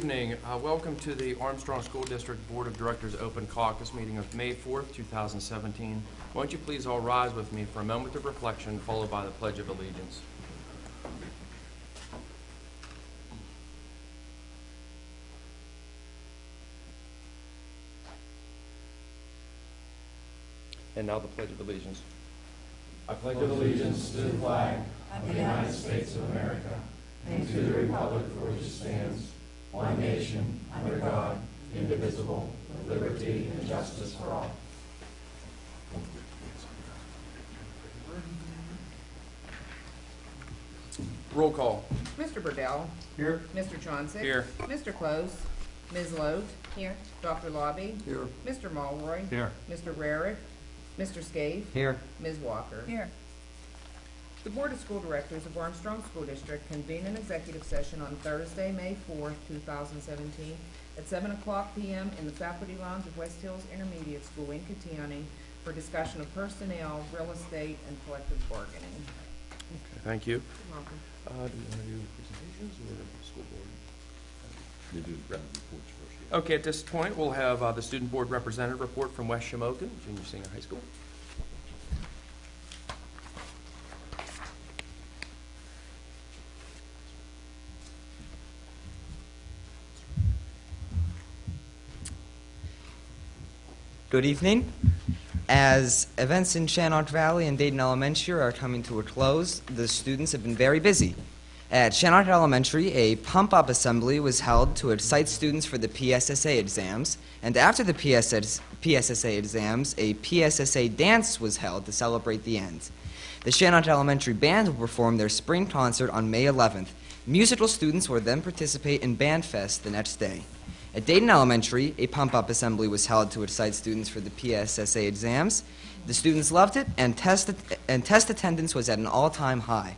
evening. Welcome to the Armstrong School District Board of Directors Open Caucus meeting of May 4th, 2017. Won't you please all rise with me for a moment of reflection, followed by the Pledge of Allegiance. And now the Pledge of Allegiance. I pledge allegiance to the flag of the United States of America and to the republic for which it stands, one nation, under God, indivisible, with liberty and justice for all. Roll call. Mr. Burdell. Here. Mr. Johnson. Here. Mr. Close. Ms. Lote. Here. Dr. Lobby. Here. Mr. Mulroy. Here. Mr. Rarick. Mr. Scaife. Here. Ms. Walker. Here. The Board of School Directors of Armstrong School District convened an executive session on Thursday, May 4th, 2017 at 7 o'clock p.m. in the faculty lounge of West Hills Intermediate School in Katiani for discussion of personnel, real estate, and collective bargaining. Okay, thank you. You're welcome. Do you want to do presentations or the school board? You do round reports first. Okay, at this point, we'll have the student board representative report from West Shamokin Junior Senior High School. Good evening. As events in Shannon Valley and Dayton Elementary are coming to a close, the students have been very busy. At Shannon Elementary, a pump-up assembly was held to excite students for the PSSA exams, and after the PSSA exams, a PSSA dance was held to celebrate the end. The Shannon Elementary Band will perform their spring concert on May 11th. Musical students will then participate in Band Fest the next day. At Dayton Elementary, a pump-up assembly was held to excite students for the PSSA exams. The students loved it, and test attendance was at an all-time high.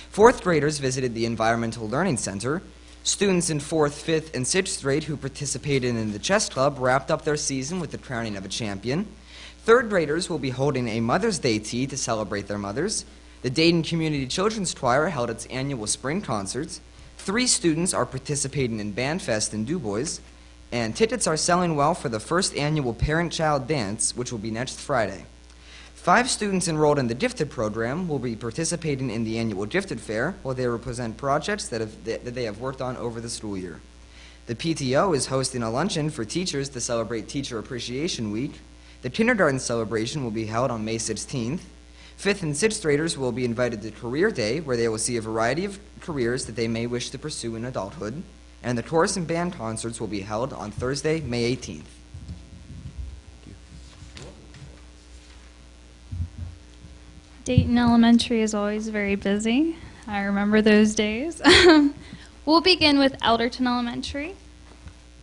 Fourth graders visited the Environmental Learning Center. Students in 4th, 5th, and 6th grade who participated in the chess club wrapped up their season with the crowning of a champion. Third graders will be holding a Mother's Day tea to celebrate their mothers. The Dayton Community Children's Choir held its annual spring concerts. 3 students are participating in Band Fest in Du Bois. And tickets are selling well for the first annual Parent-Child Dance, which will be next Friday. 5 students enrolled in the Gifted program will be participating in the annual Gifted Fair, where they will present projects that they have worked on over the school year. The PTO is hosting a luncheon for teachers to celebrate Teacher Appreciation Week. The kindergarten celebration will be held on May 16th. 5th and 6th graders will be invited to Career Day, where they will see a variety of careers that they may wish to pursue in adulthood. And the chorus and band concerts will be held on Thursday, May 18th. Dayton Elementary is always very busy. I remember those days. We'll begin with Elderton Elementary.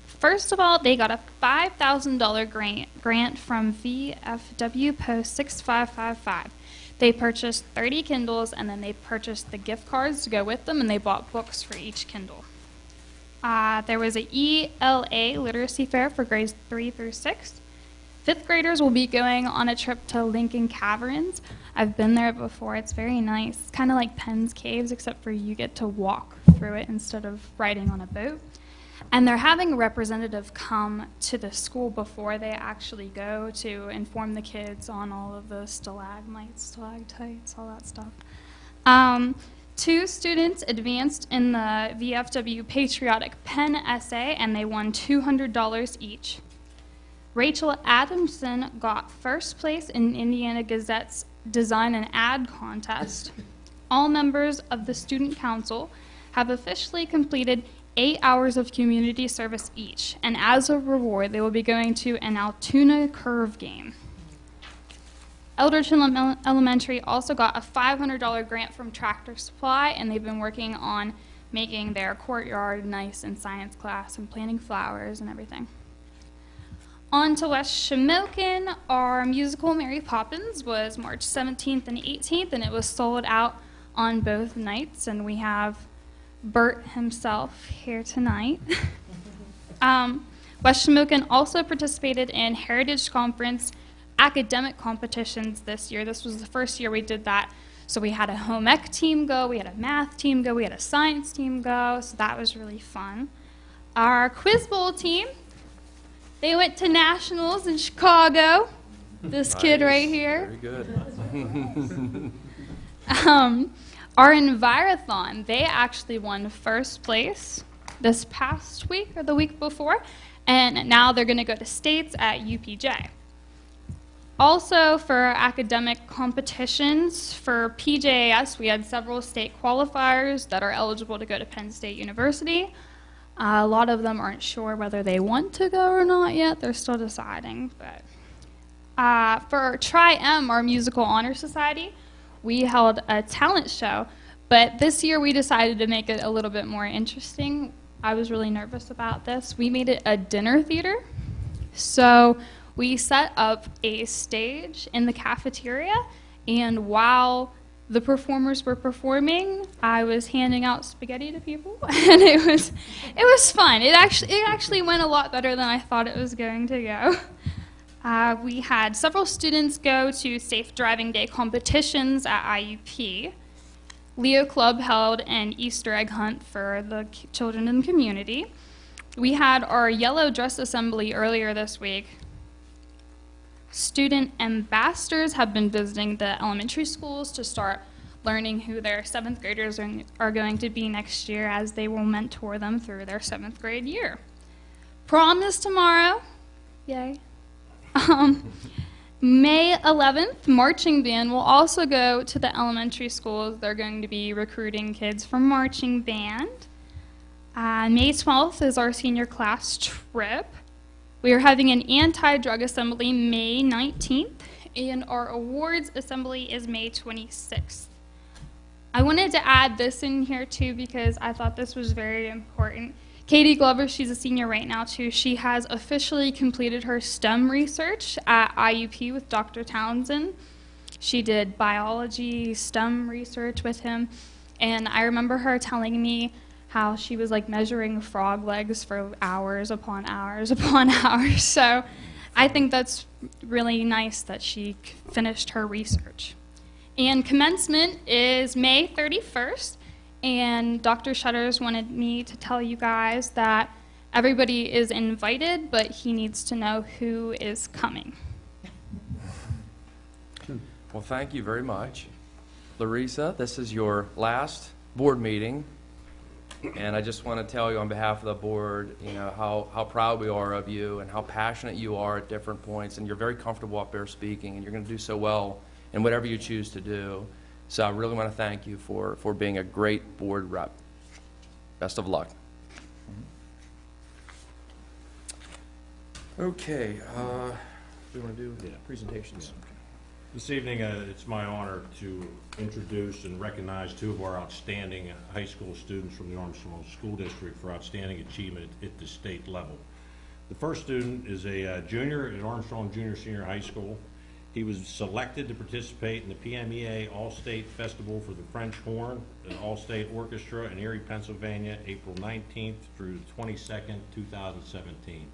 First of all, they got a $5,000 grant from VFW Post 6555. They purchased 30 Kindles, and then they purchased the gift cards to go with them, and they bought books for each Kindle. There was an ELA literacy fair for grades 3 through 6. 5th graders will be going on a trip to Lincoln Caverns. I've been there before. It's very nice. It's kind of like Penn's Caves, except for you get to walk through it instead of riding on a boat. And they're having a representative come to the school before they actually go to inform the kids on all of the stalagmites, stalactites, all that stuff. 2 students advanced in the VFW Patriotic Pen Essay, and they won $200 each. Rachel Adamson got first place in Indiana Gazette's Design and Ad contest. All members of the Student Council have officially completed 8 hours of community service each, and as a reward, they will be going to an Altoona Curve game. Elderton Elementary also got a $500 grant from Tractor Supply, and they've been working on making their courtyard nice in science class and planting flowers and everything. On to West Shamokin, our musical Mary Poppins was March 17th and 18th, and it was sold out on both nights, and we have Bert himself here tonight. West Shamokin also participated in Heritage Conference academic competitions this year. This was the first year we did that. So we had a home ec team go, we had a math team go, we had a science team go, so that was really fun. Our Quiz Bowl team, they went to nationals in Chicago. This kid right here. Very good. Our Envirothon, they actually won first place this past week or the week before, and now they're going to go to states at UPJ. Also, for academic competitions, for PJAS, we had several state qualifiers that are eligible to go to Penn State University. A lot of them aren't sure whether they want to go or not yet. They're still deciding. But for Tri-M, our Musical Honor Society, we held a talent show. But this year we decided to make it a little bit more interesting. I was really nervous about this. We made it a dinner theater. So we set up a stage in the cafeteria, and while the performers were performing, I was handing out spaghetti to people, and it was fun. It actually went a lot better than I thought it was going to go. We had several students go to Safe Driving Day competitions at IUP. Leo Club held an Easter egg hunt for the children in the community. We had our yellow dress assembly earlier this week. Student ambassadors have been visiting the elementary schools to start learning who their 7th graders are going to be next year, as they will mentor them through their 7th grade year. Prom is tomorrow. Yay. May 11th, marching band will also go to the elementary schools. They're going to be recruiting kids for marching band. May 12th is our senior class trip. We are having an anti-drug assembly May 19th, and our awards assembly is May 26th. I wanted to add this in here too because I thought this was very important. Katie Glover, she's a senior right now too. She has officially completed her STEM research at IUP with Dr. Townsend. She did biology, STEM research with him, and I remember her telling me how she was like measuring frog legs for hours upon hours upon hours. So I think that's really nice that she finished her research. And commencement is May 31st, and Dr. Shutters wanted me to tell you guys that everybody is invited, but he needs to know who is coming. Well, thank you very much. Larissa, this is your last board meeting. And I just want to tell you on behalf of the board, you know, how proud we are of you and how passionate you are at different points. And you're very comfortable up there speaking, and you're going to do so well in whatever you choose to do. So I really want to thank you for being a great board rep. Best of luck. Okay. What do you want to do? Yeah. Presentations. This evening, it's my honor to introduce and recognize two of our outstanding high school students from the Armstrong School District for outstanding achievement at the state level. The first student is a junior at Armstrong Junior Senior High School. He was selected to participate in the PMEA All-State Festival for the French Horn, an All-State Orchestra in Erie, Pennsylvania, April 19th through 22nd, 2017.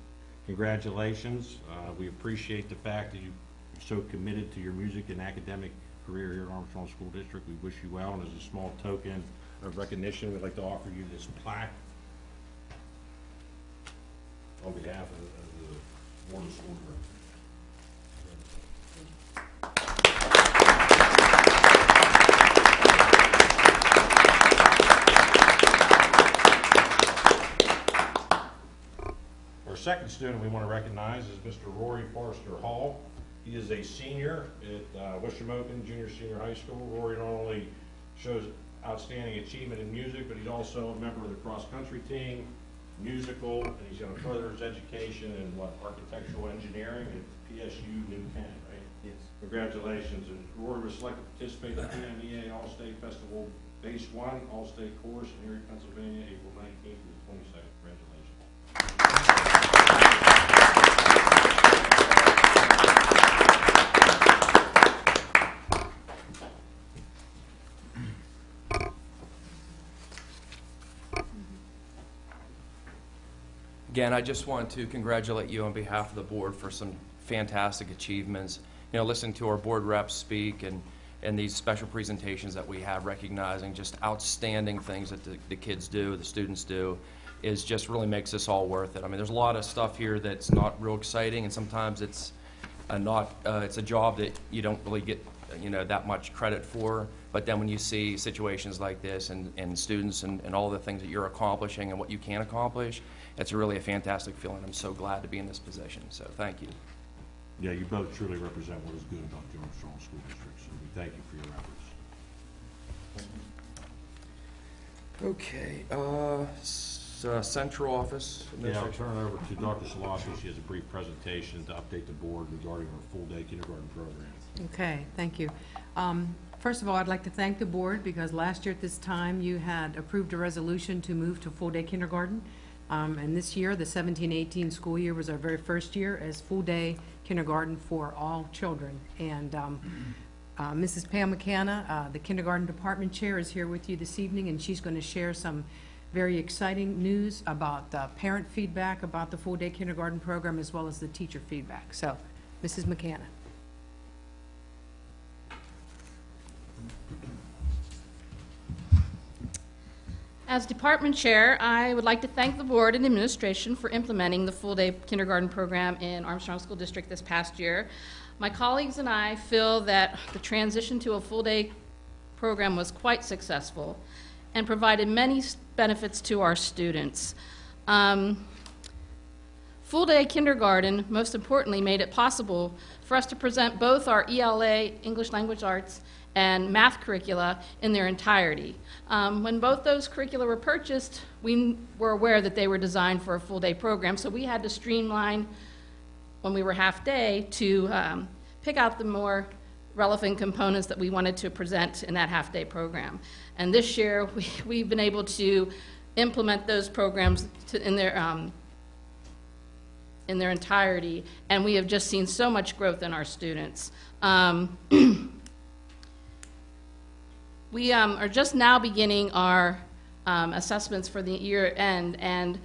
Congratulations. We appreciate the fact that you're so committed to your music and academic career here at Armstrong School District. We wish you well, and as a small token of recognition, we'd like to offer you this plaque on behalf of the Board of School Directors. Our second student we want to recognize is Mr. Rory Forrester Hall. He is a senior at West Shamokin Junior Senior High School. Rory not only shows outstanding achievement in music, but he's also a member of the cross-country team, musical, and he's going to further his education in architectural engineering at PSU New Kent, right? Yes. Congratulations. And Rory was selected to participate in the PMEA All-State Festival Base 1 All-State Course in Erie, Pennsylvania, April 19th through the 22nd. Congratulations. Again, I just want to congratulate you on behalf of the board for some fantastic achievements. You know, listening to our board reps speak and these special presentations that we have recognizing just outstanding things that the kids do, the students do. is just really makes this all worth it. I mean, there's a lot of stuff here that's not real exciting, and sometimes it's it's a job that you don't really get, that much credit for. But then when you see situations like this and students and all the things that you're accomplishing and what you can accomplish, it's really a fantastic feeling. I'm so glad to be in this position, so thank you. Yeah, you both truly represent what is good about the Armstrong School District, so we thank you for your efforts. Okay, central office Yeah, I'll administration. turn it over to Dr. Salafi. She has a brief presentation to update the board regarding our full-day kindergarten program. Okay, thank you. First of all, I'd like to thank the board because last year at this time you had approved a resolution to move to full-day kindergarten. And this year, the 17-18 school year, was our very first year as full-day kindergarten for all children. And Mrs. Pam McCanna, the kindergarten department chair, is here with you this evening, and she's going to share some very exciting news about parent feedback about the full-day kindergarten program as well as the teacher feedback. So, Mrs. McCanna. As department chair, I would like to thank the board and administration for implementing the full-day kindergarten program in Armstrong School District this past year. My colleagues and I feel that the transition to a full-day program was quite successful and provided many benefits to our students. Full-day kindergarten, most importantly, made it possible for us to present both our ELA, English Language Arts, and math curricula in their entirety. When both those curricula were purchased, we were aware that they were designed for a full-day program, so we had to streamline when we were half-day to pick out the more relevant components that we wanted to present in that half-day program. And this year, we've been able to implement those programs in their entirety, and we have just seen so much growth in our students. We are just now beginning our assessments for the year end, and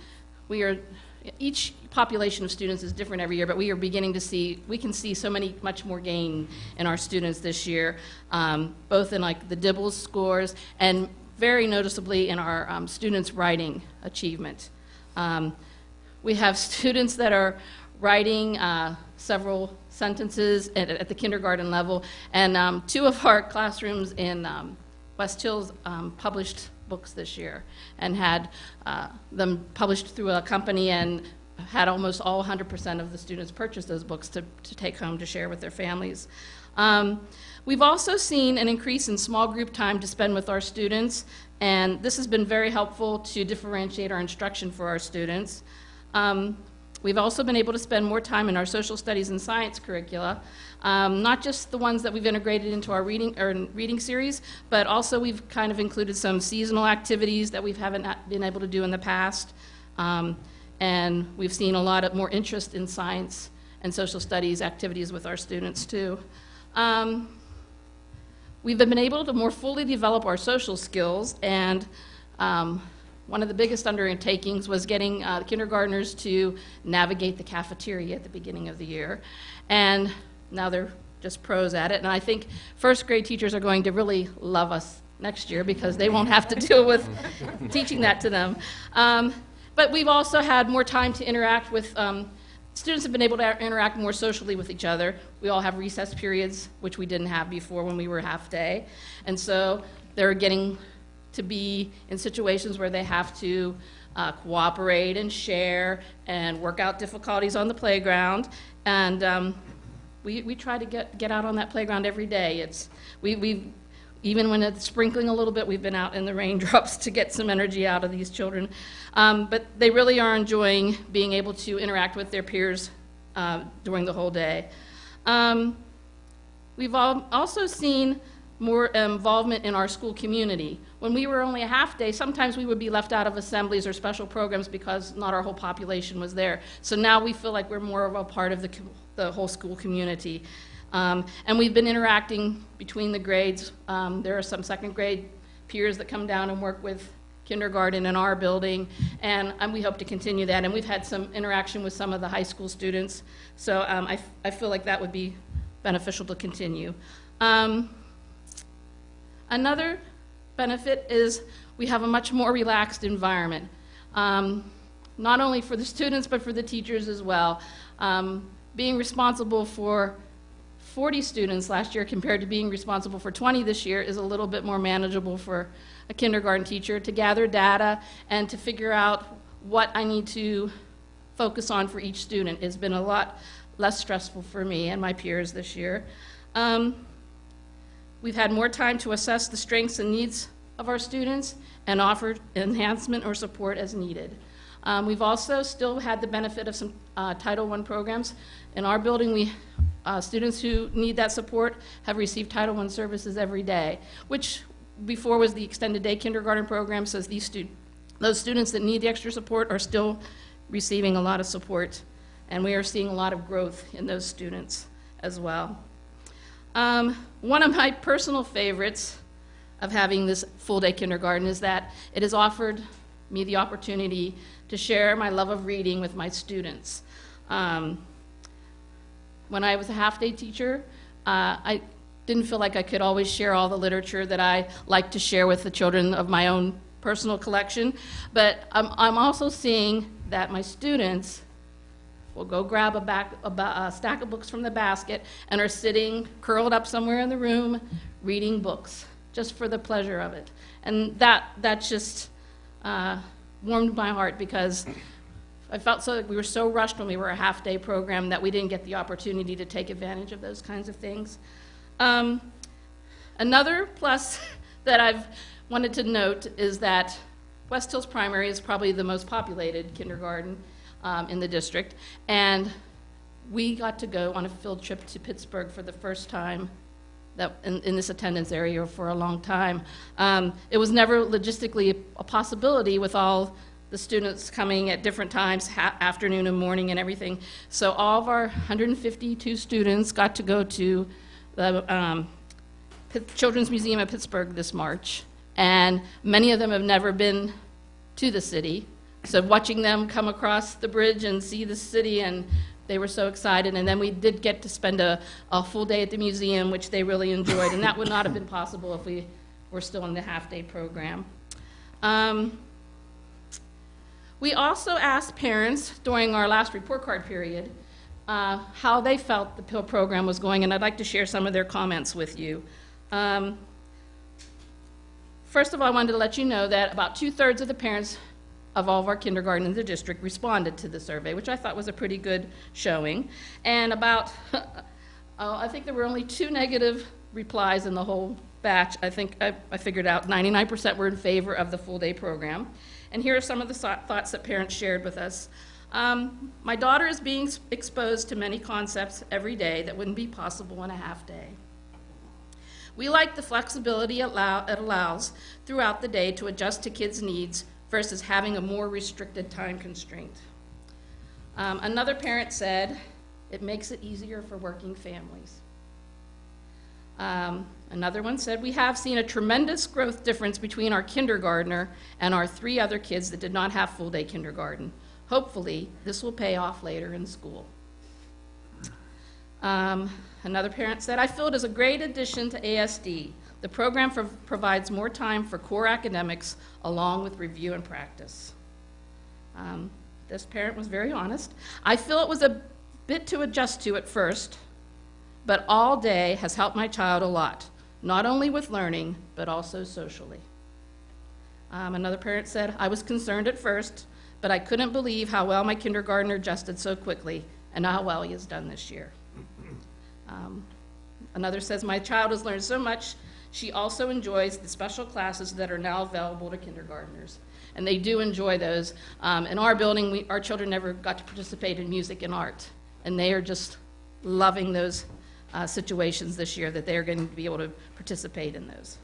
each population of students is different every year, but we are beginning to see, we can see much more gain in our students this year, both in like the Dibbles scores and very noticeably in our students' writing achievement. We have students that are writing several sentences at the kindergarten level, and 2 of our classrooms in West Hills published books this year and had them published through a company and had almost all 100% of the students purchase those books to take home to share with their families. We've also seen an increase in small group time to spend with our students, and this has been very helpful to differentiate our instruction for our students. We've also been able to spend more time in our social studies and science curricula, not just the ones that we've integrated into our reading series, but also we've kind of included some seasonal activities that we haven't been able to do in the past. And we've seen a lot more interest in science and social studies activities with our students too. We've been able to more fully develop our social skills, and one of the biggest undertakings was getting kindergartners to navigate the cafeteria at the beginning of the year. And now they're just pros at it. And I think first grade teachers are going to really love us next year because they won't have to deal with teaching that to them. But we've also had more time to interact with, students have been able to interact more socially with each other. We all have recess periods, which we didn't have before when we were half day. And so they're getting to be in situations where they have to cooperate and share and work out difficulties on the playground. And we try to get out on that playground every day. Even when it's sprinkling a little bit, we've been out in the raindrops to get some energy out of these children. But they really are enjoying being able to interact with their peers during the whole day. We've also seen more involvement in our school community. When we were only a half day, sometimes we would be left out of assemblies or special programs because not our whole population was there. So now we feel like we're more of a part of the whole school community. And we've been interacting between the grades. There are some second grade peers that come down and work with kindergarten in our building, and we hope to continue that. And we've had some interaction with some of the high school students, so I feel like that would be beneficial to continue. Another benefit is we have a much more relaxed environment. not only for the students but for the teachers as well. Being responsible for 40 students last year compared to being responsible for 20 this year is a little bit more manageable for a kindergarten teacher to gather data and to figure out what I need to focus on for each student. It's been a lot less stressful for me and my peers this year. We've had more time to assess the strengths and needs of our students and offer enhancement or support as needed. We've also still had the benefit of some Title I programs. In our building, students who need that support have received Title I services every day, which before was the extended day kindergarten program, so those students that need the extra support are still receiving a lot of support, and we are seeing a lot of growth in those students as well. One of my personal favorites of having this full-day kindergarten is that it has offered me the opportunity to share my love of reading with my students. When I was a half-day teacher, I didn't feel like I could always share all the literature that I like to share with the children of my own personal collection, but I'm also seeing that my students will go grab a stack of books from the basket and are sitting curled up somewhere in the room reading books just for the pleasure of it. And that just warmed my heart, because I felt so like we were so rushed when we were a half-day program that we didn't get the opportunity to take advantage of those kinds of things. Another plus that I've wanted to note is that West Hills Primary is probably the most populated kindergarten in the district, and we got to go on a field trip to Pittsburgh for the first time in this attendance area for a long time. It was never logistically a possibility with all the students coming at different times, afternoon and morning and everything. So all of our 152 students got to go to the Children's Museum of Pittsburgh this March, and many of them have never been to the city. So watching them come across the bridge and see the city, and they were so excited. And then we did get to spend a full day at the museum, which they really enjoyed, and that would not have been possible if we were still in the half-day program. We also asked parents during our last report card period how they felt the program was going, and I'd like to share some of their comments with you. First of all, I wanted to let you know that about 2/3 of the parents of all of our kindergarten in the district responded to the survey, which I thought was a pretty good showing. And about, I think there were only 2 negative replies in the whole batch. I think I figured out 99% were in favor of the full-day program. And here are some of the thoughts that parents shared with us. My daughter is being exposed to many concepts every day that wouldn't be possible in a half-day. We like the flexibility it allows throughout the day to adjust to kids' needs versus having a more restricted time constraint. Another parent said, it makes it easier for working families. Another one said, we have seen a tremendous growth difference between our kindergartner and our 3 other kids that did not have full-day kindergarten. Hopefully, this will pay off later in school. Another parent said, I feel it is a great addition to ASD. The program provides more time for core academics along with review and practice. This parent was very honest. I feel it was a bit to adjust to at first, but all day has helped my child a lot, not only with learning, but also socially. Another parent said, I was concerned at first, but I couldn't believe how well my kindergartner adjusted so quickly and how well he has done this year. Another says, my child has learned so much. She also enjoys the special classes that are now available to kindergartners. And they do enjoy those. In our building, our children never got to participate in music and art. And they are just loving those situations this year that they're going to be able to participate in those.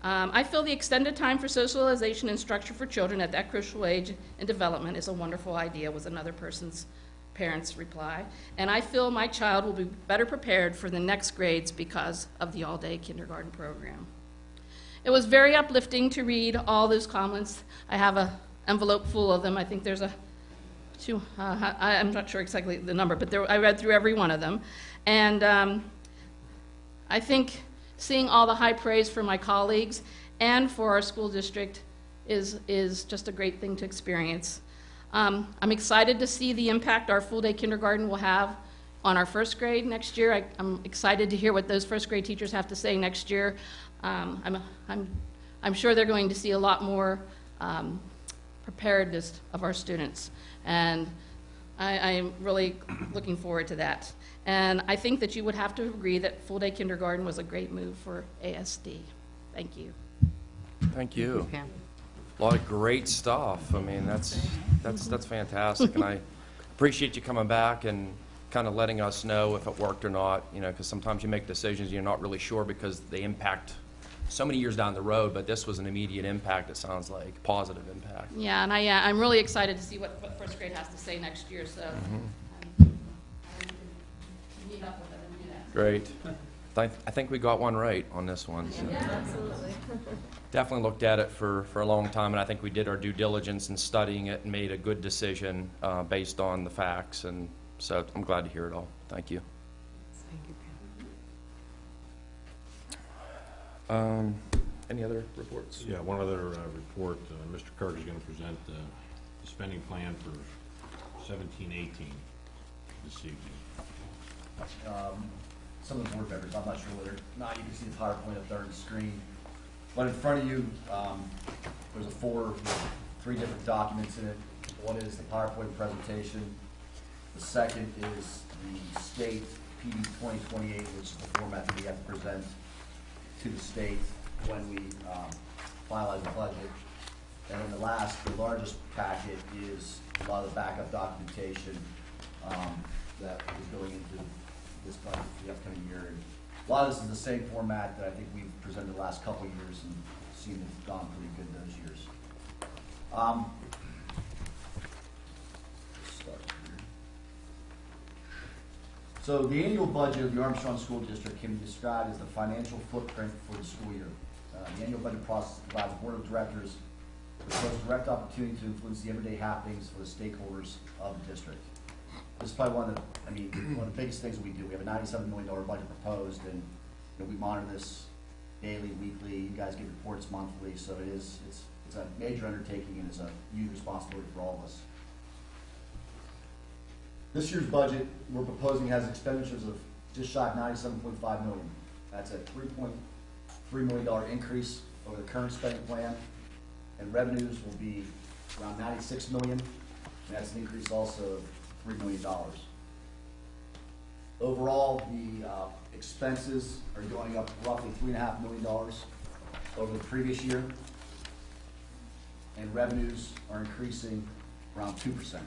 I feel the extended time for socialization and structure for children at that crucial age in development is a wonderful idea, was another person's parents' reply. And I feel my child will be better prepared for the next grades because of the all-day kindergarten program. It was very uplifting to read all those comments. I have an envelope full of them. I think there's I'm not sure exactly the number, but I read through every one of them. And I think seeing all the high praise for my colleagues and for our school district is just a great thing to experience. I'm excited to see the impact our full-day kindergarten will have on our first grade next year. I'm excited to hear what those first grade teachers have to say next year. I'm sure they're going to see a lot more preparedness of our students, and I'm really looking forward to that. And I think that you would have to agree that full-day kindergarten was a great move for ASD. Thank you. Thank you. Pam. A lot of great stuff. I mean, that's fantastic, and I appreciate you coming back and kind of letting us know if it worked or not, you know, because sometimes you make decisions you're not really sure because they impact so many years down the road, but this was an immediate impact, it sounds like, positive impact. Yeah, and I'm really excited to see what first grade has to say next year, so meet up with them and do that. Great. I think we got one right on this one. So. Yeah, absolutely. Definitely looked at it for a long time, and I think we did our due diligence in studying it and made a good decision based on the facts, and so I'm glad to hear it all. Thank you. Thank you, Pam. Any other reports? Yeah, one other report. Mr. Kirk is going to present the spending plan for 17-18 this evening. Some of the board members, I'm not sure whether or not you can see the PowerPoint up there on the screen. But in front of you, there's three different documents in it. One is the PowerPoint presentation. The second is the state PD 2028, which is the format that we have to present to the state when we finalize the budget. And then the largest packet is a lot of the backup documentation that is going into this budget for the upcoming year. And a lot of this is the same format that I think we've presented the last couple of years and seen it's gone pretty good those years. Start here. So the annual budget of the Armstrong School District can be described as the financial footprint for the school year. The annual budget process provides the Board of Directors with the most direct opportunity to influence the everyday happenings for the stakeholders of the district. This is probably one of the biggest things that we do. We have a $97 million budget proposed, and we monitor this daily, weekly. You guys get reports monthly, so it's a major undertaking and it's a huge responsibility for all of us. This year's budget we're proposing has expenditures of just shy of $97.5 million. That's a $3.3 million increase over the current spending plan, and revenues will be around $96 million, and that's an increase also of $3 million. Overall, the expenses are going up roughly $3.5 million over the previous year, and revenues are increasing around 2%.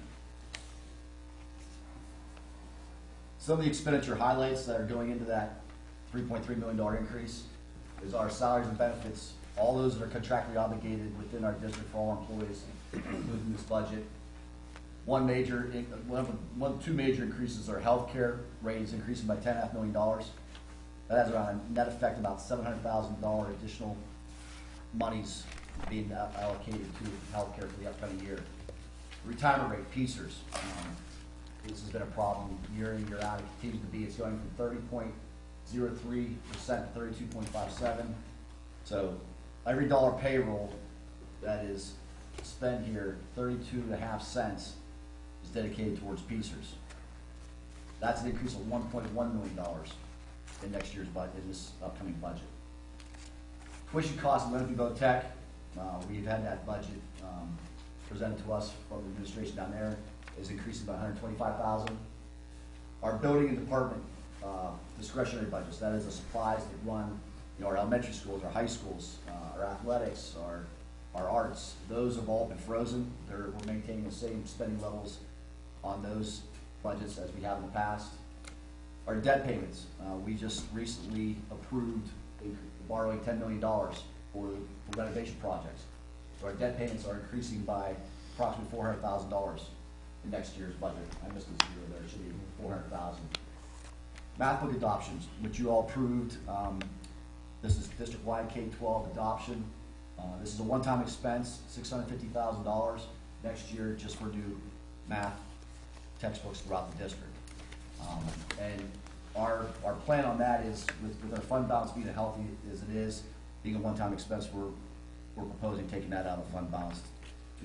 Some of the expenditure highlights that are going into that $3.3 million increase is our salaries and benefits. All those that are contractually obligated within our district for all employees, including this budget. One of the two major increases are healthcare rates increasing by $10.5 million. That has around a net effect about $700,000 additional monies being allocated to healthcare for the upcoming year. Retirement rate, PSERS. This has been a problem year in, year out. It continues to be. It's going from 30.03% to 32.57%. So every dollar payroll that is spent here, 32.5 cents, is dedicated towards PSERS. That's an increase of $1.1 million in next year's budget, in this upcoming budget. Tuition costs in Lenape Tech, we've had that budget presented to us from the administration down there, is increasing by $125,000. Our building and department discretionary budgets, that is the supplies that run our elementary schools, our high schools, our athletics, our arts, those have all been frozen. We're maintaining the same spending levels on those budgets as we have in the past. Our debt payments, we just recently approved borrowing $10 million for renovation projects. So our debt payments are increasing by approximately $400,000 in next year's budget. I missed a zero there, it should be $400,000. Math book adoptions, which you all approved. This is district-wide K-12 adoption. This is a one-time expense, $650,000 next year just for new math textbooks throughout the district. And our plan on that is, with our fund balance being as healthy as it is, being a one-time expense, we're we're proposing taking that out of fund balance to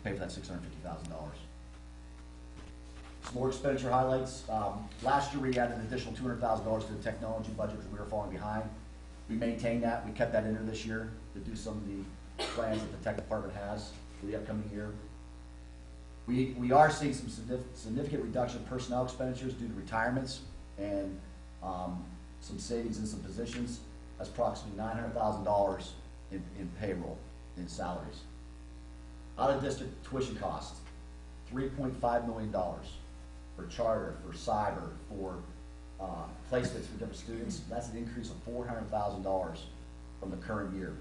pay for that $650,000. Some more expenditure highlights. Last year we added an additional $200,000 to the technology budget because we were falling behind. We maintained that. We kept that in there this year to do some of the plans that the tech department has for the upcoming year. We are seeing some significant reduction in personnel expenditures due to retirements and some savings in some positions. That's approximately $900,000 in payroll, in salaries. Out-of-district tuition costs, $3.5 million for charter, for cyber, for placements for different students. That's an increase of $400,000 from the current year.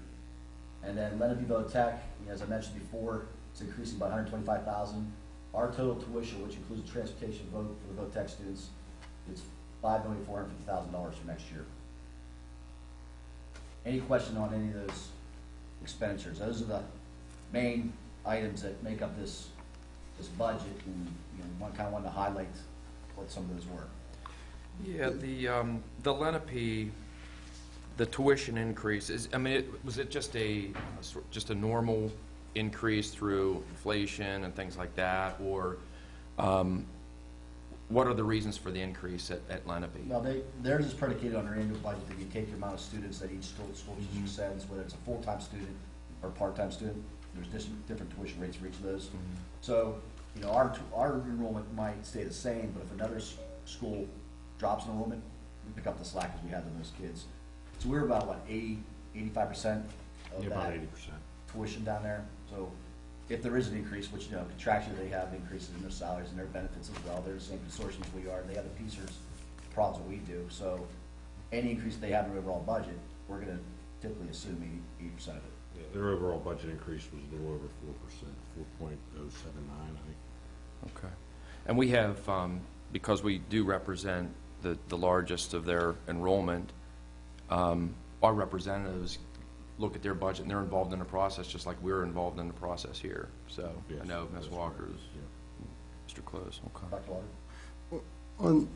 And then Lenape Tech, as I mentioned before, it's increasing by $125,000. Our total tuition, which includes transportation for the Voc Tech students, is $5,450,000 for next year. Any question on any of those expenditures? Those are the main items that make up this budget, and kind of wanted to highlight what some of those were. Yeah, the Lenape, the tuition increase is. I mean, was it just a normal increase through inflation and things like that, or what are the reasons for the increase at Lenape? Well, theirs is predicated on their annual budget. That you take the amount of students that each school district sends, whether it's a full-time student or a part-time student. There's different tuition rates for each of those. So, our enrollment might stay the same, but if another school drops enrollment, we pick up the slack as we have in those kids. So we're about, what, 85% of that about 80% tuition down there. So if there is an increase, which, contractually they have increases in their salaries and their benefits as well. They're the same consortium as we are. They have the PCERS problems that we do. So any increase they have in their overall budget, we're going to typically assume 80% of it. Yeah, their overall budget increase was a little over 4%, 4.079, I think. Okay. And we have, because we do represent the largest of their enrollment, our representatives look at their budget and they're involved in the process just like we're involved in the process here. So Yes, I know Ms. that's Walker, right, yeah. Mr. Close. Okay. Dr. Lauder? On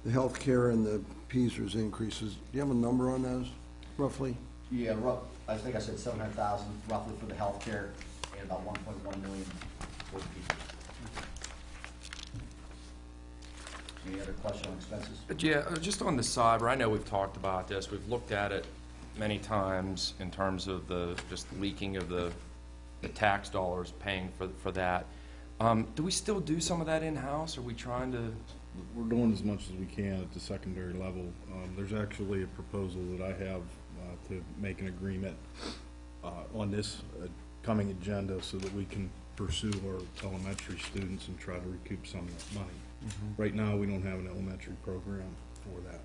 the healthcare and the PCERS increases, do you have a number on those, roughly? Yeah, I think I said 700,000 roughly for the healthcare and about 1.1 million for the PCERS. Any other question on expenses? Yeah, just on the cyber, I know we've talked about this. We've looked at it many times in terms of the just leaking of the tax dollars paying for that. Do we still do some of that in-house? Are we trying to? We're doing as much as we can at the secondary level. There's actually a proposal that I have to make an agreement on this coming agenda so that we can pursue our elementary students and try to recoup some of that money. Mm-hmm. Right now, we don't have an elementary program for that.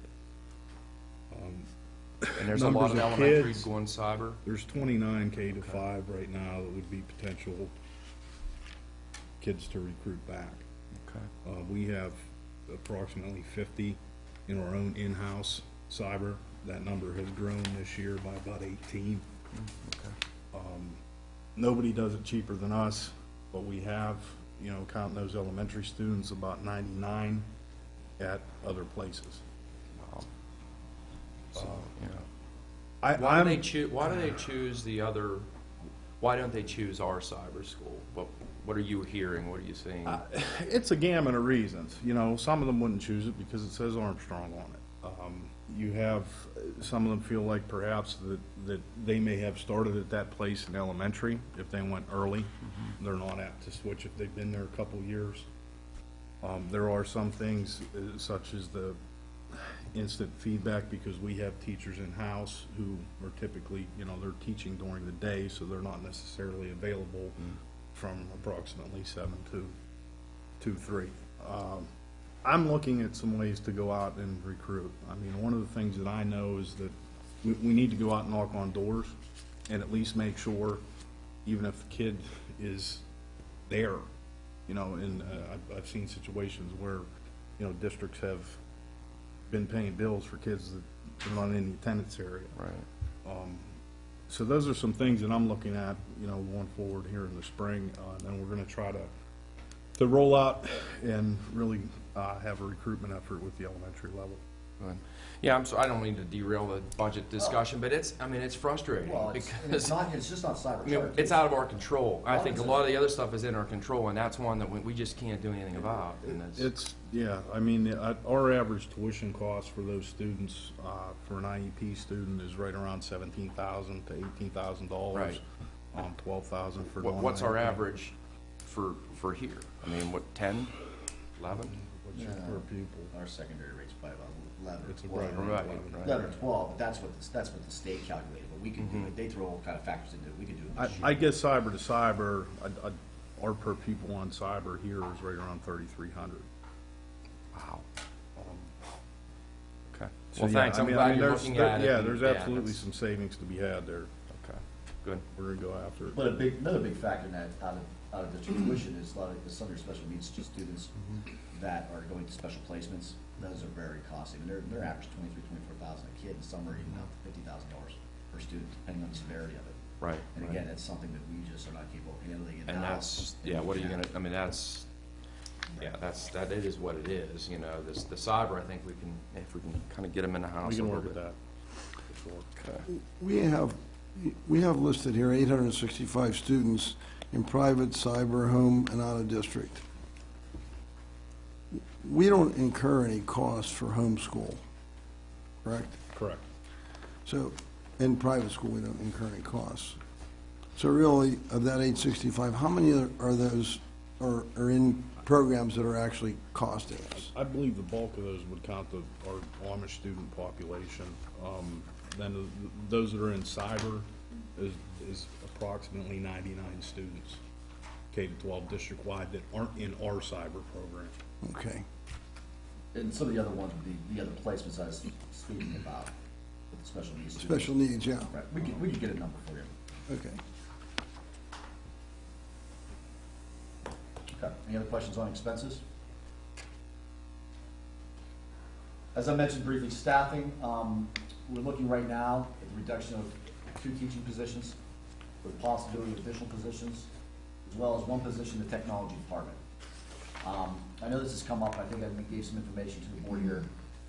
And there's a lot of elementaries going cyber? There's 29 K to 5 right now that would be potential kids to recruit back. Okay. We have approximately 50 in our own in-house cyber. That number has grown this year by about 18. Okay. Nobody does it cheaper than us, but we have, counting those elementary students, about 99 at other places. Wow. So, Why why do they choose the other? Why don't they choose our cyber school? What are you hearing? What are you seeing? It's a gamut of reasons. Some of them wouldn't choose it because it says Armstrong on it. You have some of them feel like perhaps that they may have started at that place in elementary if they went early. Mm-hmm. They're not apt to switch if they've been there a couple years. There are some things such as the instant feedback because we have teachers in-house who are typically, they're teaching during the day, so they're not necessarily available from approximately 7 to 3. I'm looking at some ways to go out and recruit. I mean, one of the things that I know is that we need to go out and knock on doors and at least make sure, even if the kid is there, and I've seen situations where, districts have been paying bills for kids that are not in the attendance area. Right. So those are some things that I'm looking at, going forward here in the spring. And then we're going to try to roll out and really have a recruitment effort with the elementary level. Good. Yeah, I don't mean to derail the budget discussion, but it's frustrating Well, it's because, not, it's just not cyber. I mean, it's out of our control. I think a lot of the other stuff is in our control, and that's one that we just can't do anything about. And Yeah, I mean, our average tuition cost for those students, for an IEP student is right around $17,000 to $18,000. Right. 12,000 for what's our non-IEP. average for here? I mean, what, 10, 11? What's your per pupil? Our secondary rate's probably about 11 or It's 12. right. Right. 11 or 12, but that's what the state calculated, but we can do it. They throw all kind of factors into it. We can do it this year. I guess cyber to cyber, our per pupil on cyber here is right around 3,300. Wow. Okay. So, Well, yeah, thanks. I I'm mean, glad you're there's- looking at it. Yeah, and- there's absolutely that's- some savings to be had there. Okay, good. We're gonna go after it. But another big factor in that out of district tuition is some of your special needs students that are going to special placements. Those are very costly. I mean, they're average 24,000 a kid, and some are even up to $50,000 per student, depending on the severity of it. Right. And right. again, that's something that we just are not capable of handling. And that's, yeah, what are you gonna, I mean, that's, yeah, that it is what it is, you know, the cyber, I think we can, if we can kind of get them in the house We a can little work bit. with that, for sure. Okay. We have listed here 865 students in private, cyber, home, and out of district. We don't incur any costs for homeschool, correct? Correct. So, in private school, we don't incur any costs. So really, of that 865, how many are those, are in programs that are actually costing us? I believe the bulk of those would count our Amish student population. Then those that are in cyber is approximately 99 students, K-12 district-wide, that aren't in our cyber program. Okay. And some of the other ones would be the other placements I was speaking about with the special needs students. Special needs, yeah. Right, we could get a number for you. Okay. Okay, any other questions on expenses? As I mentioned briefly, staffing, we're looking right now at the reduction of 2 teaching positions with possibility of additional positions, as well as 1 position in the technology department. I know this has come up, I think I gave some information to the board here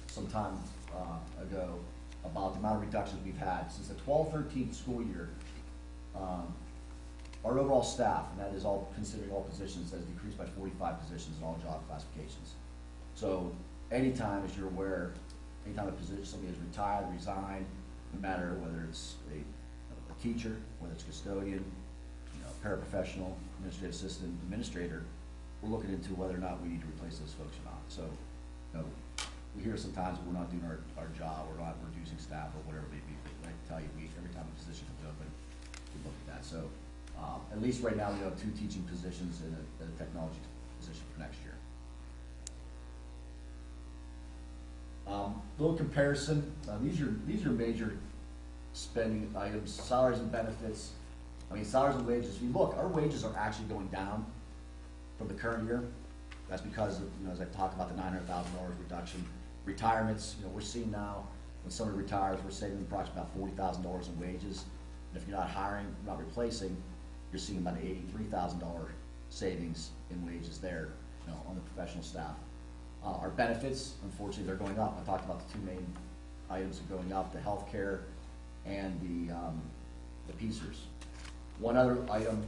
some time ago about the amount of reductions we've had. Since the 12-13 school year, our overall staff, and that is all considering all positions, has decreased by 45 positions in all job classifications. So anytime, as you're aware, anytime a position, somebody has retired, resigned, no matter whether it's a teacher, whether it's custodian, paraprofessional, administrative assistant, administrator, we're looking into whether or not we need to replace those folks or not. So, we hear sometimes we're not doing our job, we're not reducing staff or whatever it may be. But I can tell you, every time a position comes open, we look at that. So, at least right now, we have 2 teaching positions and a technology position for next year. Little comparison, these are major spending items, salaries and benefits. I mean, salaries and wages, if you look, our wages are actually going down from the current year. That's because of, as I talked about, the $900,000 reduction. Retirements, we're seeing now, when somebody retires, we're saving approximately about $40,000 in wages. And if you're not hiring, not replacing, you're seeing about an $83,000 savings in wages there, on the professional staff. Our benefits, unfortunately, they're going up. I talked about the 2 main items are going up, the health care and the PCERS. One other item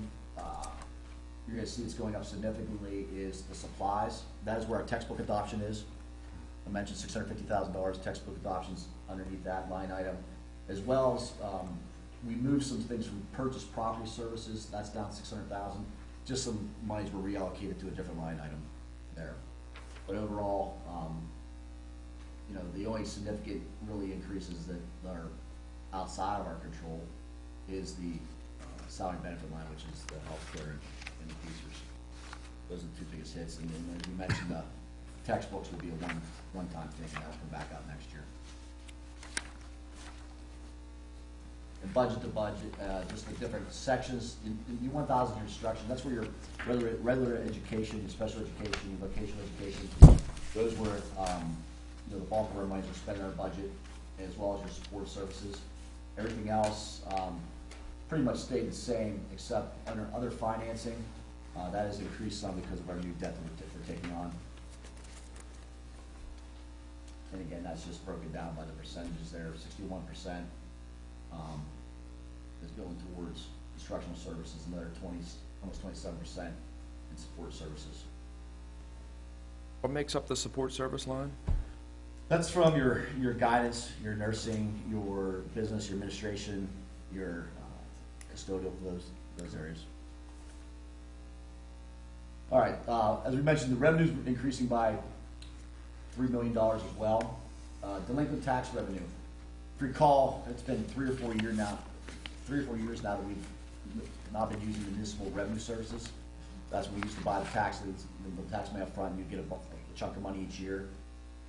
you're going to see that's going up significantly is the supplies. That is where our textbook adoption is. I mentioned $650,000 textbook adoptions underneath that line item, as well as we moved some things from purchase property services. That's down $600,000. Just some monies were reallocated to a different line item there. But overall, the only significant really increases that are outside of our control is the salary benefit line, which is the health care and the PCERS. Those are the 2 biggest hits. And then, as we mentioned, textbooks will be a one-time thing, and that will come back out next year. And budget to budget, just the different sections. In U1000, your instruction, that's where your regular education, your special education, your vocational education, those were, the bulk of our money are spent in our budget, as well as your support services. Everything else pretty much stayed the same, except under other financing, that has increased some because of our new debt that we're taking on. And again, that's just broken down by the percentages there. 61% is going towards instructional services, another 20, almost 27% in support services. What makes up the support service line? That's from your guidance, your nursing, your business, your administration, your custodial, those areas. All right, as we mentioned, the revenue's increasing by $3 million as well. Delinquent tax revenue. If you recall, it's been 3 or 4 years now that we've not been using municipal revenue services. That's when we used to buy the tax leads, the tax man up front, and you get a chunk of money each year.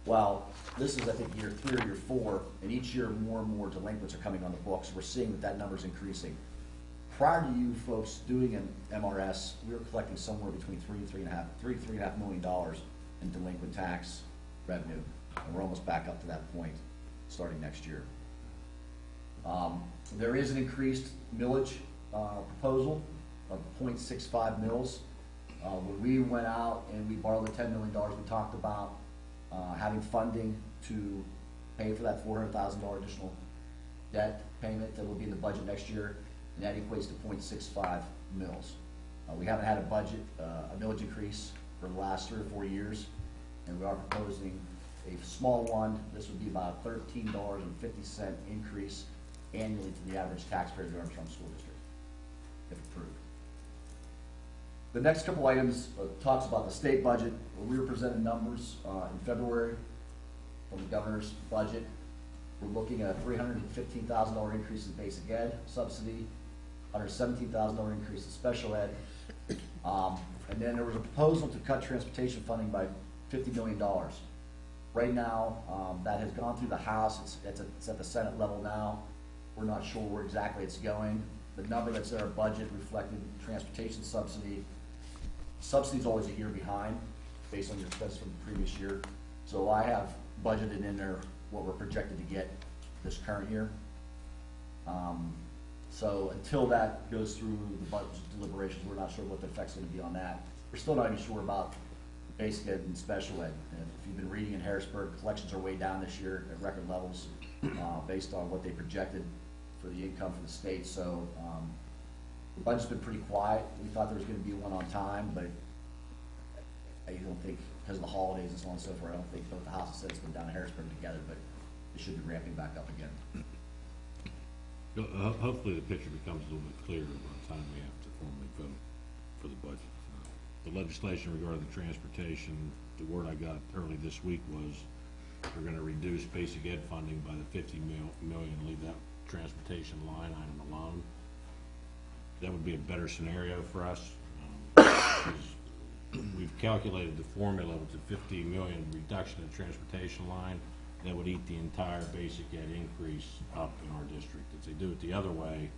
Well, this is, I think, year 3 or year 4, and each year more and more delinquents are coming on the books. We're seeing that number's increasing. Prior to you folks doing an MRS, we were collecting somewhere between $3 to $3.5 million in delinquent tax revenue, and we're almost back up to that point starting next year. There is an increased millage proposal of 0.65 mils. When we went out and we borrowed the $10 million, we talked about having funding to pay for that $400,000 additional debt payment that will be in the budget next year, and that equates to 0.65 mils. We haven't had a budget, a millage increase for the last 3 or 4 years, and we are proposing a small one. This would be about a $13.50 increase annually to the average taxpayer of the Armstrong School District, if approved. The next couple items talks about the state budget. We were presented numbers in February from the governor's budget. We're looking at a $315,000 increase in basic ed subsidy, $117,000 increase in special ed, and then there was a proposal to cut transportation funding by $50 million. Right now, that has gone through the House. It's at the Senate level now. We're not sure where exactly it's going. The number that's in our budget reflected transportation subsidy. Subsidy is always a year behind based on your expenses from the previous year. So I have budgeted in there what we're projected to get this current year. So until that goes through the budget deliberations, we're not sure what the effect's going to be on that. We're still not even sure about basic ed and special ed. And if you've been reading in Harrisburg, collections are way down this year at record levels based on what they projected for the income for the state. So the budget's been pretty quiet. We thought there was going to be one on time, but I don't think, because of the holidays and so on and so forth, I don't think both the House and Senate's been down in Harrisburg together, but it should be ramping back up again. Hopefully the picture becomes a little bit clearer by the time we have to formally vote for the budget. The legislation regarding the transportation, the word I got early this week was we're going to reduce basic ed funding by the $50 million, leave that transportation line item alone. That would be a better scenario for us. We've calculated the formula with the $50 million reduction in the transportation line. That would eat the entire basic ed increase up in our district. If they do it the other way,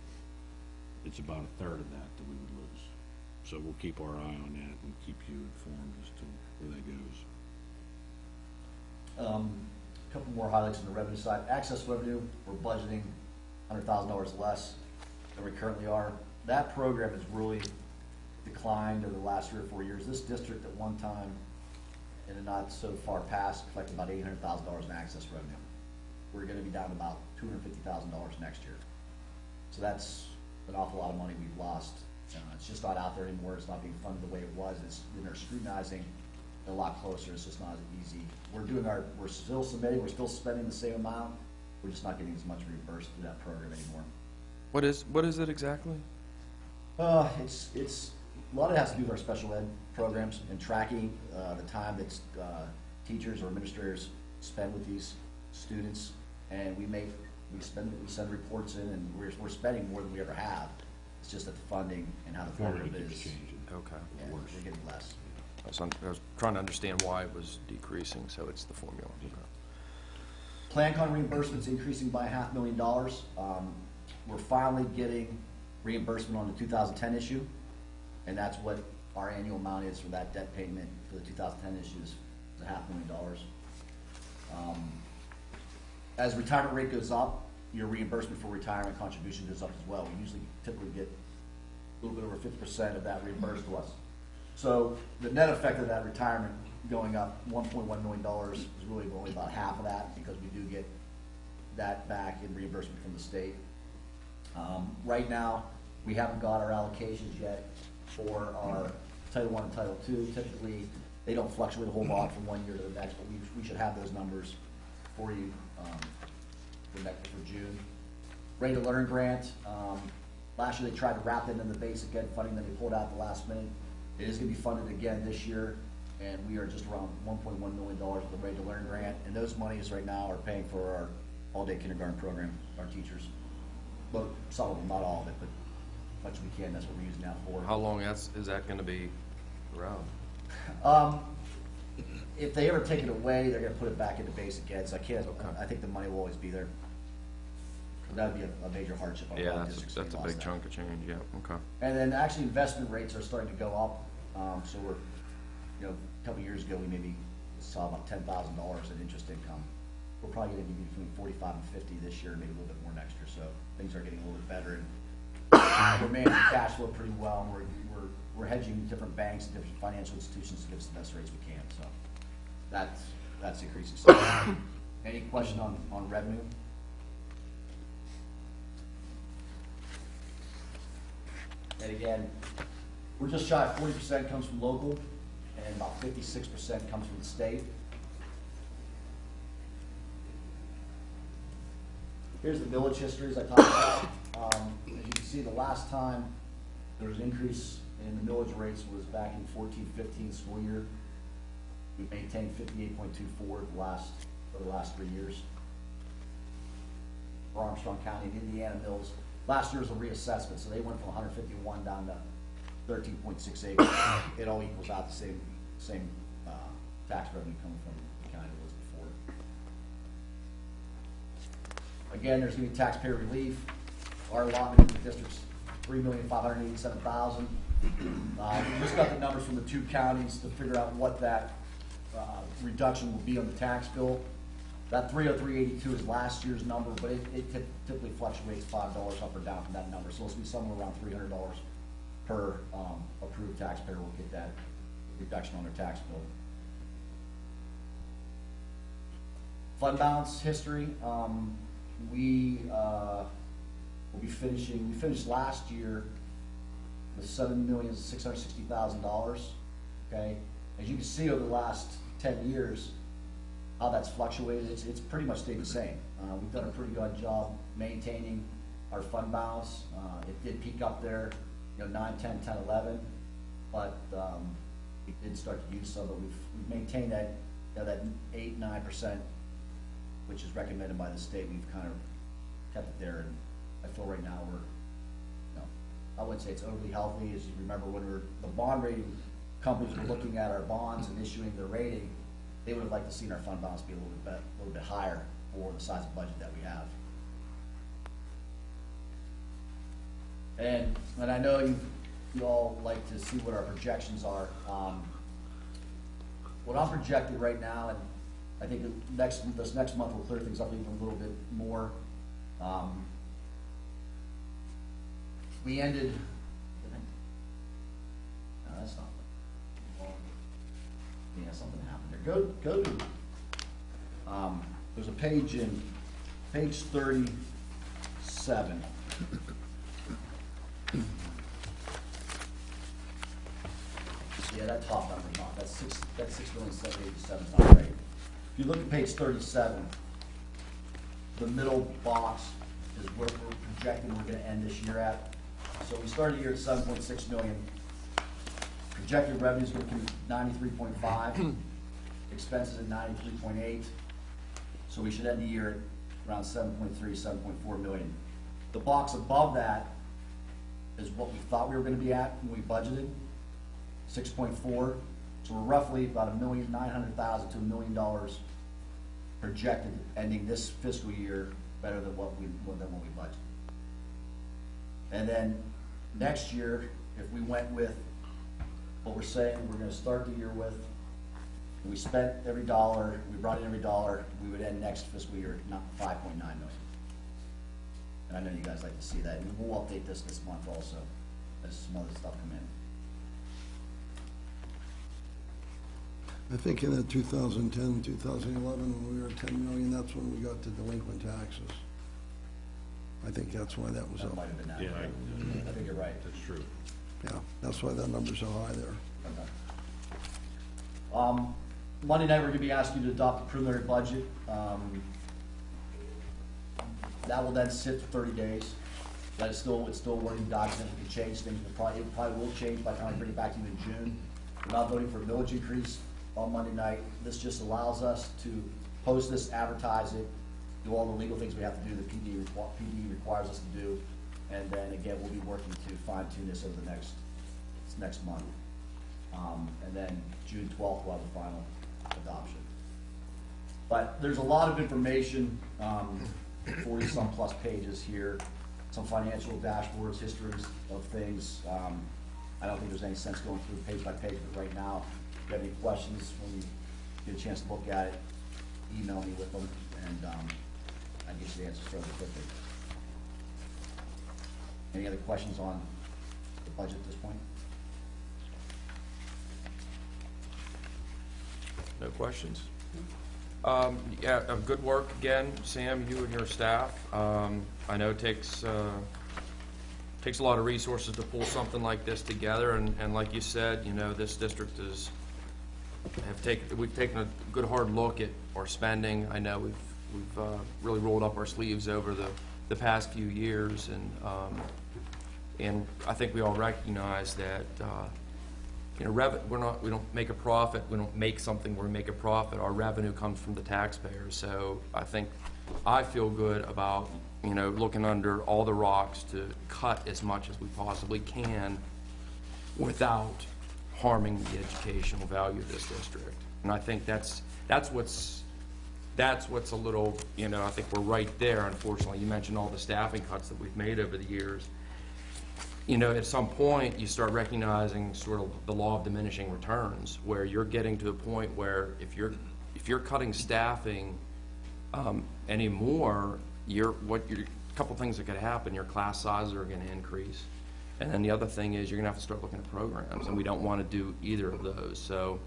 it's about a third of that we would lose. So we'll keep our eye on that and keep you informed as to where that goes. A couple more highlights on the revenue side. Access revenue, we're budgeting $100,000 less than we currently are. That program has really declined over the last 3 or 4 years. This district at one time, in the not so far past, collected about $800,000 in access revenue. We're going to be down to about $250,000 next year. So that's an awful lot of money we've lost. It's just not out there anymore. It's not being funded the way it was. They're scrutinizing a lot closer. It's just not as easy. We're still submitting. We're still spending the same amount. We're just not getting as much reimbursed through that program anymore. What is it exactly? It's a lot of it has to do with our special ed programs and tracking the time that teachers or administrators spend with these students, and we send reports in, and we're spending more than we ever have. It's just that the funding and how the formula is changing. Okay. Yeah, we're getting less. I was trying to understand why it was decreasing, so it's the formula. Okay. PlanCon reimbursements increasing by $500,000. We're finally getting reimbursement on the 2010 issue, and that's what our annual amount is for that debt payment for the 2010 issue is $500,000. As retirement rate goes up, your reimbursement for retirement contribution goes up as well. We usually typically get a little bit over 50% of that reimbursed to us. So the net effect of that retirement going up $1.1 million is really only about half of that, because we do get that back in reimbursement from the state. Right now, we haven't got our allocations yet for our Title I and Title II. Typically, they don't fluctuate a whole lot from one year to the next, but we should have those numbers for you for June. Ready to Learn grant. Last year they tried to wrap it in the basic ed funding, then they pulled out at the last minute. It is going to be funded again this year, and we are just around $1.1 million with the Ready to Learn grant, and those monies right now are paying for our all-day kindergarten program, our teachers. Well, some of them, not all of it, but as much as we can, that's what we're using that for. How long is that going to be around? If they ever take it away, they're going to put it back into basic ed, so Okay. I think the money will always be there. That would be a major hardship on Yeah, our that's districts. a We big lost chunk of change, yeah, okay. that. And then actually investment rates are starting to go up, so we're, a couple of years ago, we maybe saw about $10,000 in interest income. We're probably going to be between 45 and 50 this year, maybe a little bit more next year, so things are getting a little bit better. And we're managing cash flow pretty well, and we're hedging different banks and different financial institutions to give us the best rates we can, so that's increasing. So, any question on revenue? And again, we're just shy of 40% comes from local, and about 56% comes from the state. Here's the village history, as I talked about. As you can see, the last time there was an increase in the millage rates was back in 14-15 school year. We've maintained 58.24 for the last 3 years. For Armstrong County and Indiana mills, last year was a reassessment, so they went from 151 down to 13.68. It all equals out the same tax revenue coming from the county it was before. Again, there's going to be taxpayer relief. Our allotment to the district's $3,587,000. We just got the numbers from the two counties to figure out what that reduction will be on the tax bill. That 303.82 is last year's number, but it typically fluctuates $5 up or down from that number. So it's going to be somewhere around $300 per approved taxpayer will get that reduction on their tax bill. Fund balance history. We finished last year with $7,660,000. Okay, as you can see over the last 10 years, how that's fluctuated, it's pretty much stayed the same. We've done a pretty good job maintaining our fund balance. It did peak up there, 9, 10, 10, 11, but we did start to use some, but we've maintained that, that 8, 9%, which is recommended by the state. We've kind of kept it there, and I feel right now we're, I wouldn't say it's overly healthy. As you remember, when the bond rating companies were looking at our bonds and issuing their rating, they would have liked to see our fund balance be a little bit higher for the size of budget that we have. And I know you all like to see what our projections are. What I'm projecting right now, and I think this next month will clear things up even a little bit more. We ended. No, that's not. Yeah, something happened there. Go to. There's a page in page 37. Yeah, that top number's not. That's 6,787 is not right. If you look at page 37, the middle box is where we're projecting we're going to end this year at. So we started the year at 7.6 million. Projected revenue is going to be 93.5. Expenses at 93.8. So we should end the year at around 7.3, 7.4 million. The box above that is what we thought we were going to be at when we budgeted, 6.4. So we're roughly about $1,900,000 to $1 million projected ending this fiscal year better than what we budgeted. And then next year, if we went with what we're saying we're going to start the year with, we spent every dollar, we brought in every dollar, we would end next fiscal year at 5.9 million. And I know you guys like to see that, and we'll update this month also as some other stuff come I think in the 2010, 2011, when we were at 10 million, that's when we got to delinquent taxes. I think that's why that was That up. might have been that, Yeah, right? I think you're right. That's true. Yeah, that's why that number's so high there. Okay. Monday night, we're gonna be asking you to adopt the preliminary budget. That will then sit for 30 days. That is still, it's still a working document. We can change things. It probably will change by the time I bring it back to you in June. We're not voting for a millage increase on Monday night. This just allows us to post this, advertise it, do all the legal things we have to do, the PD requires us to do. And then again, we'll be working to fine tune this over the next month. And then June 12th, we'll have the final adoption. But there's a lot of information, 40-some plus pages here, some financial dashboards, histories of things. I don't think there's any sense going through page by page, but right now, if you have any questions, when you get a chance to look at it, email me with them, and I get you the answers fairly quickly. Any other questions on the budget at this point? No questions? Yeah, good work again, Sam, you and your staff. I know it takes a lot of resources to pull something like this together, and like you said, you know, this district we've taken a good hard look at our spending. I know we've really rolled up our sleeves over the past few years, and I think we all recognize that you know, we don't make a profit. We don't make something where we make a profit. Our revenue comes from the taxpayers. So I feel good about, you know, looking under all the rocks to cut as much as we possibly can without harming the educational value of this district. And I think that's what's a little, you know, I think we're right there. Unfortunately, you mentioned all the staffing cuts that we've made over the years. You know, at some point, you start recognizing sort of the law of diminishing returns, where you're getting to a point where if you're cutting staffing anymore, a couple things that could happen. Your class sizes are going to increase, and then the other thing is you're going to have to start looking at programs, and we don't want to do either of those. So,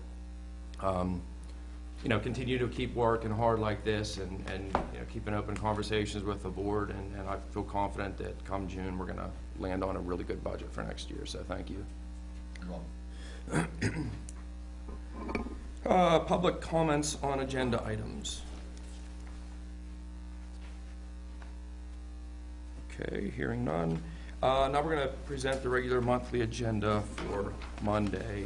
you know, continue to keep working hard like this, and you know, keeping open conversations with the board, and I feel confident that come June we're going to land on a really good budget for next year. So thank you. You're welcome. Public comments on agenda items. Okay, hearing none. Now we're going to present the regular monthly agenda for Monday.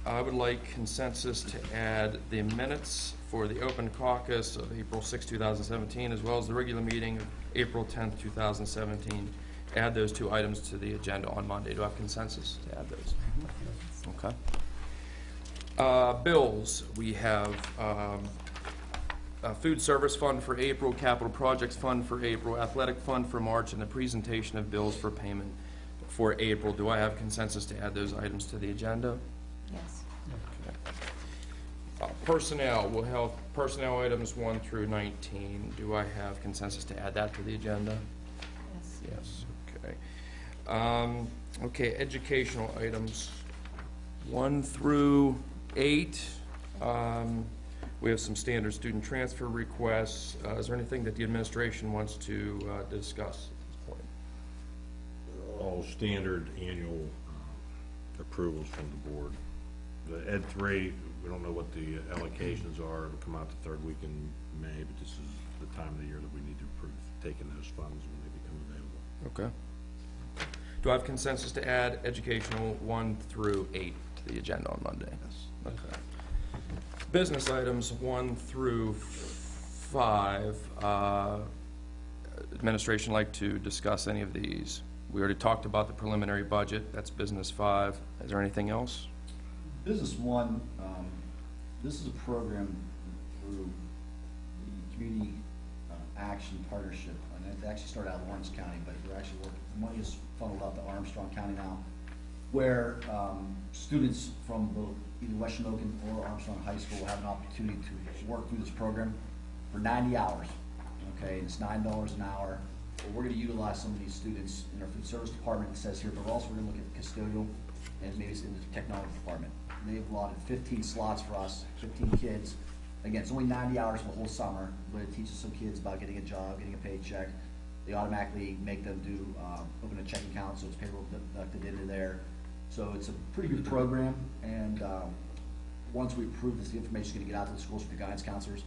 I would like consensus to add the minutes for the open caucus of April 6, 2017, as well as the regular meeting of April 10th, 2017. Add those two items to the agenda on Monday. Do I have consensus to add those? Okay. Bills. We have a food service fund for April, capital projects fund for April, athletic fund for March, and the presentation of bills for payment for April. Do I have consensus to add those items to the agenda? Yes. Okay. Personnel, we'll have personnel items 1 through 19. Do I have consensus to add that to the agenda? Yes. Yes, okay. Okay, educational items 1 through 8. We have some standard student transfer requests. Is there anything that the administration wants to discuss at this point? All standard annual approvals from the board. The Ed 3, we don't know what the allocations are. It'll come out the third week in May, but this is the time of the year that we need to approve taking those funds when they become available. Okay. Do I have consensus to add educational 1 through 8 to the agenda on Monday? Yes. Okay. Business items 1 through 5. Administration like to discuss any of these? We already talked about the preliminary budget. That's business 5. Is there anything else? Business 1, this is a program through the Community Action Partnership, and it actually started out in Lawrence County, but we're actually working, the money is funneled out to Armstrong County now, where students from both either West Shamokin or Armstrong High School will have an opportunity to work through this program for 90 hours. Okay, and it's $9 an hour. But we're going to utilize some of these students in our food service department, it says here, but we're also going to look at the custodial and maybe in the technology department. they've allotted 15 slots for us, 15 kids. Again, it's only 90 hours for the whole summer, but it teaches some kids about getting a job, getting a paycheck. They automatically make them do, open a checking account, so it's payroll deducted into there. So it's a pretty good program, and once we approve this, the information is going to get out to the schools for the guidance counselors.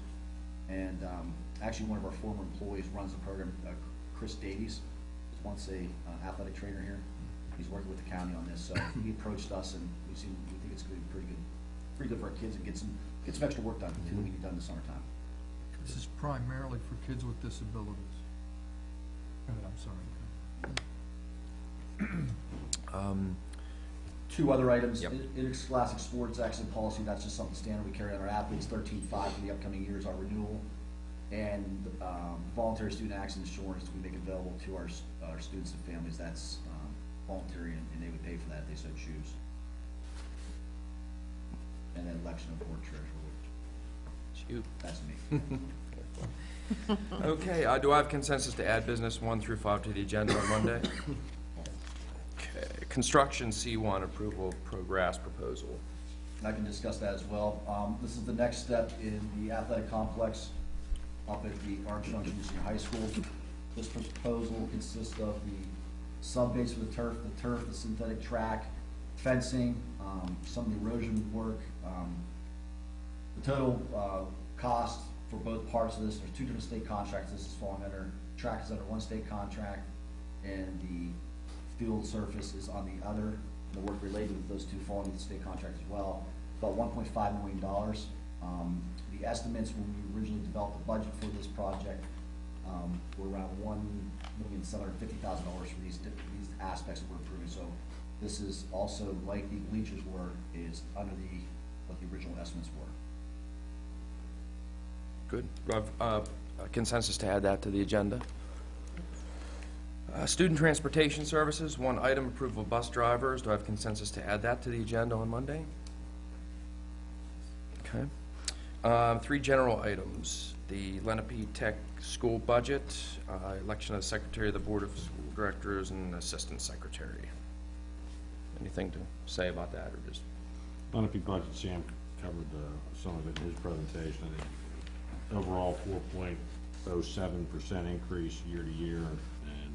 And actually, one of our former employees runs the program, Chris Davies, was once a athletic trainer here. He's working with the county on this, so he approached us, and we think it's going to be pretty good for our kids and get some extra work done too that we need done in the summertime. This is primarily for kids with disabilities. Go ahead, I'm sorry. Two other items. Yep. Interscholastic sports accident policy, that's just something standard we carry on our athletes. 13.5 for the upcoming years, our renewal. And voluntary student accident insurance we make available to our students and families. That's voluntary, and they would pay for that if they so choose. And then election of board treasurer, Shoot. that's me. Okay, do I have consensus to add business 1 through 5 to the agenda on Monday? Okay, construction C1, approval of progress proposal. And I can discuss that as well. This is the next step in the athletic complex up at the Armstrong Junior High School. This proposal consists of the sub-base for the turf, the synthetic track, fencing, some of the erosion work. The total cost for both parts of this, there's 2 different state contracts this is falling under. Track is under one state contract, and the field surface is on the other. The work related with those two falling into the state contract as well. About $1.5 million. The estimates when we originally developed the budget for this project were around $1,750,000 for these aspects that we're approving. So this is also, like the bleachers were, is under what the original estimates were. Good. Do I have consensus to add that to the agenda? Student transportation services, 1 item, approval of bus drivers. Do I have consensus to add that to the agenda on Monday? Okay. 3 general items, the Lenape Tech school budget, election of the secretary of the board of school directors and assistant secretary. Anything to say about that, or just? Lenape budget, Sam covered some of it in his presentation. I think overall 4.07% increase year to year, and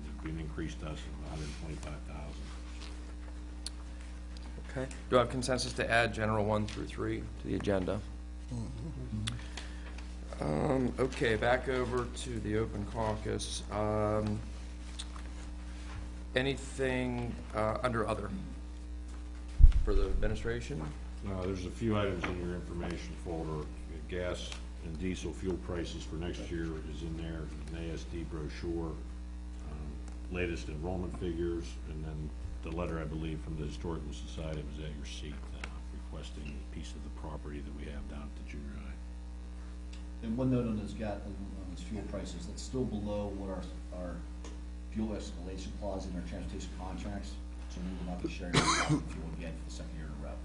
it'd be an increased us of 125,000. Okay. Do I have consensus to add general 1 through 3 to the agenda? Okay, back over to the open caucus. Anything under other for the administration? There's a few items in your information folder. Gas and diesel fuel prices for next year is in there, an ASD brochure, latest enrollment figures, and then the letter, I believe, from the Historical Society was at your seat, requesting a piece of the property that we have down at the junior high. And one note on those fuel prices, that's still below what our fuel escalation clause in our transportation contracts, so we will not be sharing the cost of fuel again for the second year in a row.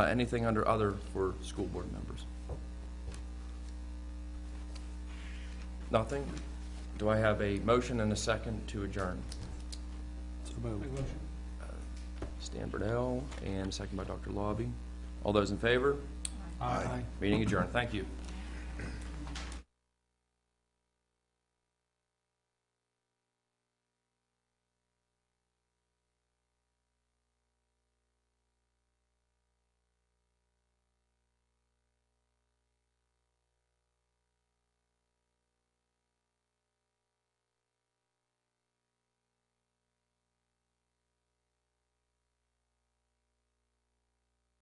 Anything under other for school board members? Nothing? Do I have a motion and a second to adjourn? Stan Burdell, and second by Dr. Lobby. All those in favor? Aye. Meeting adjourned. Thank you.